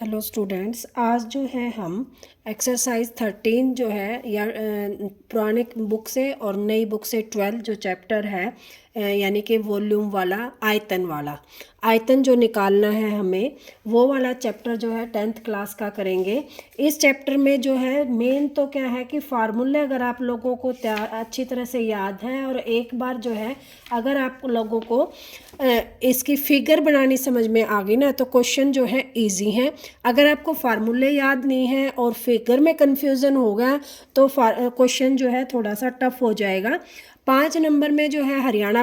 Hello students, आज जो है हम एक्सरसाइज 13 जो है या पुराने बुक से और नई बुक से 12 जो चैप्टर है यानी कि वॉल्यूम वाला आयतन जो निकालना है हमें वो वाला चैप्टर जो है 10th क्लास का करेंगे। इस चैप्टर में जो है मेन तो क्या है कि फार्मूले अगर आप लोगों को अच्छी तरह से याद है और एक बार जो है अगर आप लोगों को इसकी फिगर बनानी समझ में आ गई ना तो क्वेश्चन जो है इजी है। अगर आपको फार्मूले याद नहीं है और फिगर में कंफ्यूजन होगा तो क्वेश्चन जो है थोड़ा सा टफ हो जाएगा। 5 नंबर में जो है हरियाणा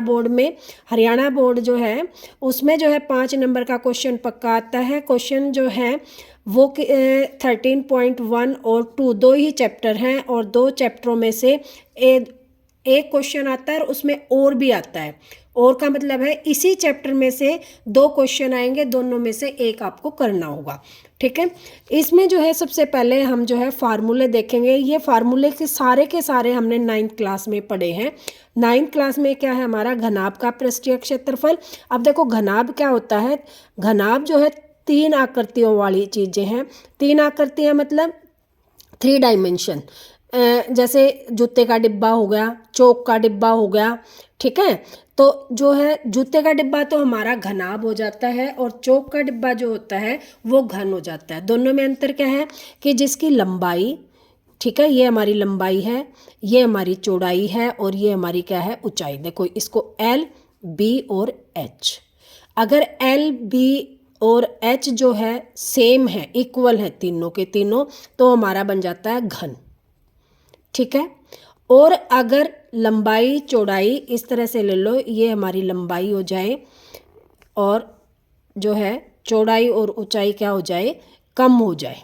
बोर्ड जो है उसमें जो है 5 नंबर का क्वेश्चन पक्का आता है। क्वेश्चन जो है वो 13.1 और 2 दो ही चैप्टर हैं और दो चैप्टरों में से एक क्वेश्चन आता है और उसमें और भी आता है। और का मतलब है इसी चैप्टर में से दो क्वेश्चन आएंगे, दोनों में से एक आपको करना होगा। ठीक है, इसमें जो है सबसे पहले हम जो है फार्मूले देखेंगे। ये फार्मूले के सारे हमने 9th क्लास में पढ़े हैं। 9th क्लास में क्या है हमारा घनाभ का पृष्ठीय क्षेत्रफल। अब देखो घनाभ क्या होता है, घनाभ जो है 3 आकृतियों वाली चीज़ें हैं। 3 आकृतियाँ मतलब 3 डायमेंशन, जैसे जूते का डिब्बा हो गया, चौक का डिब्बा हो गया। ठीक है, तो जो है जूते का डिब्बा तो हमारा घनाभ हो जाता है और चौक का डिब्बा जो होता है वो घन हो जाता है। दोनों में अंतर क्या है कि जिसकी लंबाई, ठीक है, ये हमारी लंबाई है, ये हमारी चौड़ाई है और ये हमारी क्या है ऊंचाई। देखो इसको एल, बी और एच। अगर एल, बी और एच जो है सेम है, इक्वल है तीनों के तीनों, तो हमारा बन जाता है घन। ठीक है, और अगर लंबाई चौड़ाई इस तरह से ले लो, ये हमारी लंबाई हो जाए और जो है चौड़ाई और ऊंचाई क्या हो जाए, कम हो जाए।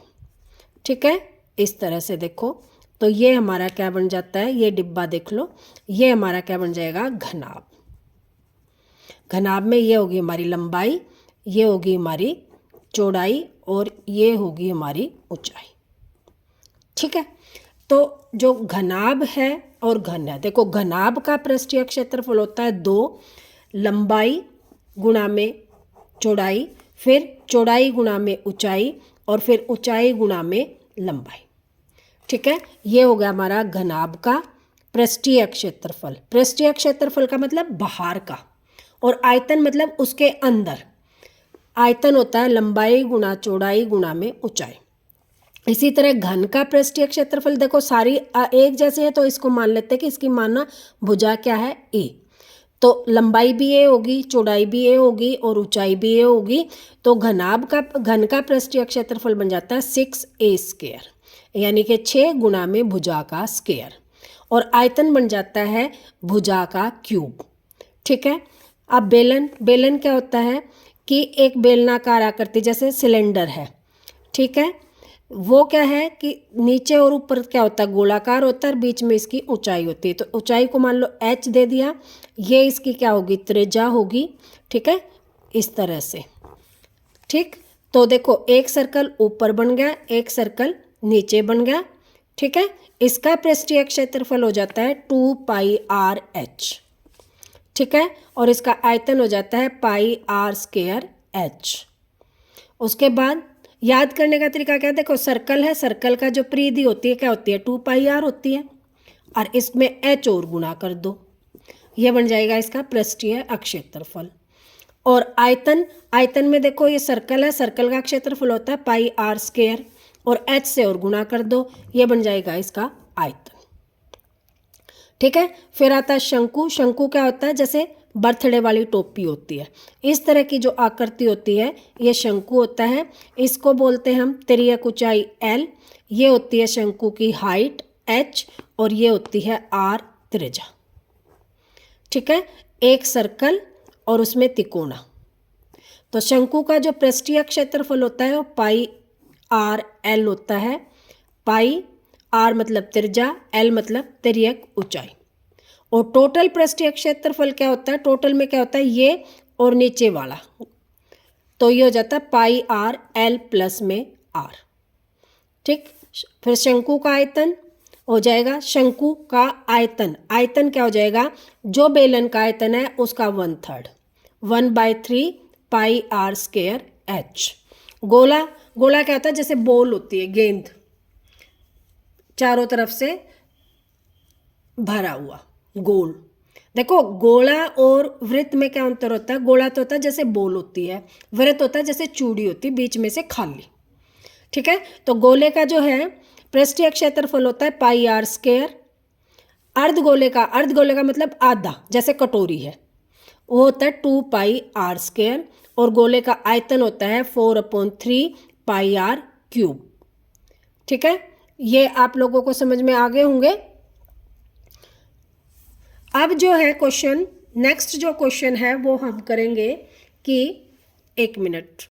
ठीक है, इस तरह से देखो तो ये हमारा क्या बन जाता है, ये डिब्बा देख लो, ये हमारा क्या बन जाएगा घनाभ। घनाभ में ये होगी हमारी लंबाई, ये होगी हमारी चौड़ाई और ये होगी हमारी ऊंचाई। ठीक है, तो जो घनाभ है और घन है, देखो घनाभ का पृष्ठीय क्षेत्रफल होता है 2 लंबाई गुणा में चौड़ाई, फिर चौड़ाई गुणा में ऊंचाई और फिर ऊंचाई गुणा में लंबाई। ठीक है, ये हो गया हमारा घनाभ का पृष्ठीय क्षेत्रफल। पृष्ठीय क्षेत्रफल का मतलब बाहर का, और आयतन मतलब उसके अंदर। आयतन होता है लंबाई गुणा चौड़ाई गुणा में ऊंचाई। इसी तरह घन का पृष्ठीय क्षेत्रफल देखो सारी एक जैसे है, तो इसको मान लेते हैं कि इसकी मानना भुजा क्या है ए, तो लंबाई भी ए होगी, चौड़ाई भी ए होगी और ऊंचाई भी ए होगी। तो घन का पृष्ठीय क्षेत्रफल बन जाता है 6a², यानी कि 6 गुणा में भुजा का स्क्वायर, और आयतन बन जाता है भुजा का क्यूब। ठीक है, अब बेलन क्या होता है कि एक बेलनाकार आकृति जैसे सिलेंडर है। ठीक है, वो क्या है कि नीचे और ऊपर क्या होता है गोलाकार होता है और बीच में इसकी ऊंचाई होती है। तो ऊंचाई को मान लो h दे दिया, ये इसकी क्या होगी त्रिज्या होगी। ठीक है, इस तरह से। ठीक, तो देखो एक सर्कल ऊपर बन गया, एक सर्कल नीचे बन गया। ठीक है, इसका पृष्ठीय क्षेत्रफल हो जाता है 2πr/h। ठीक है, और इसका आयतन हो जाता है πr²h। उसके बाद याद करने का तरीका क्या है, देखो सर्कल है, सर्कल का जो परिधि होती है क्या होती है 2πr होती है, और इसमें h और गुणा कर दो, ये बन जाएगा इसका पृष्ठीय क्षेत्रफल। और आयतन में देखो ये सर्कल है, सर्कल का क्षेत्रफल होता है πr² और h से और गुणा कर दो, ये बन जाएगा इसका आयतन। ठीक है, फिर आता है शंकु। शंकु क्या होता है, जैसे बर्थडे वाली टोपी होती है, इस तरह की जो आकृति होती है ये शंकु होता है। इसको बोलते हैं हम तिर्यक ऊंचाई L, ये होती है शंकु की हाइट H और ये होती है R त्रिज्या। ठीक है, एक सर्कल और उसमें तिकोना। तो शंकु का जो पृष्ठीय क्षेत्रफल होता है वो πr/L होता है। πr मतलब त्रिज्या, L मतलब तिर्यक ऊंचाई। और टोटल पृष्ठीय क्षेत्रफल क्या होता है, टोटल में क्या होता है ये और नीचे वाला, तो ये हो जाता है πr/L प्लस में r। ठीक, फिर शंकु का आयतन हो जाएगा, शंकु का आयतन, आयतन क्या हो जाएगा, जो बेलन का आयतन है उसका 1/3, 1/3 πr² h। गोला, गोला क्या होता है, जैसे बॉल होती है, गेंद चारों तरफ से भरा हुआ, गोल। देखो गोला और वृत्त में क्या अंतर होता है, गोला तो होता है जैसे बॉल होती है, वृत्त होता है जैसे चूड़ी होती है, बीच में से खाली। ठीक है, तो गोले का जो है पृष्ठीय क्षेत्रफल होता है पाई आर स्क्वायर। अर्धगोले का मतलब आधा, जैसे कटोरी है, वो होता है 2 पाई आर स्क्वायर। और गोले का आयतन होता है 4/3 पाई आर क्यूब। ठीक है, ये आप लोगों को समझ में आ गए होंगे। अब जो है क्वेश्चन, नेक्स्ट जो क्वेश्चन है वो हम करेंगे कि 1 मिनट।